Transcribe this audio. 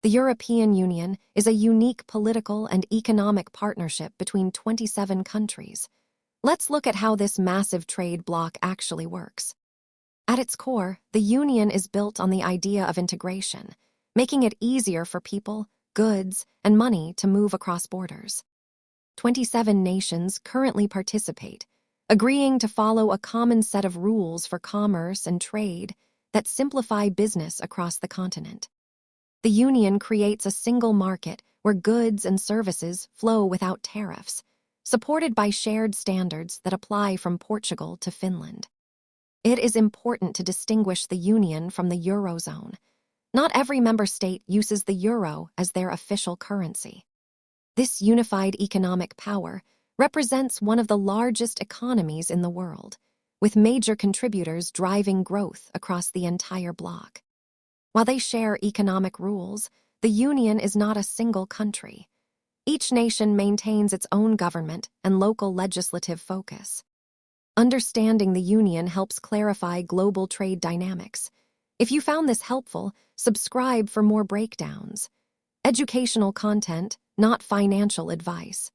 The European Union is a unique political and economic partnership between 27 countries. Let's look at how this massive trade bloc actually works. At its core, the Union is built on the idea of integration, making it easier for people, goods, and money to move across borders. 27 nations currently participate, agreeing to follow a common set of rules for commerce and trade that simplify business across the continent. The Union creates a single market where goods and services flow without tariffs, supported by shared standards that apply from Portugal to Finland. It is important to distinguish the Union from the Eurozone. Not every member state uses the euro as their official currency. This unified economic power represents one of the largest economies in the world, with major contributors driving growth across the entire bloc. While they share economic rules, the Union is not a single country. Each nation maintains its own government and local legislative focus. Understanding the Union helps clarify global trade dynamics. If you found this helpful, subscribe for more breakdowns. Educational content, not financial advice.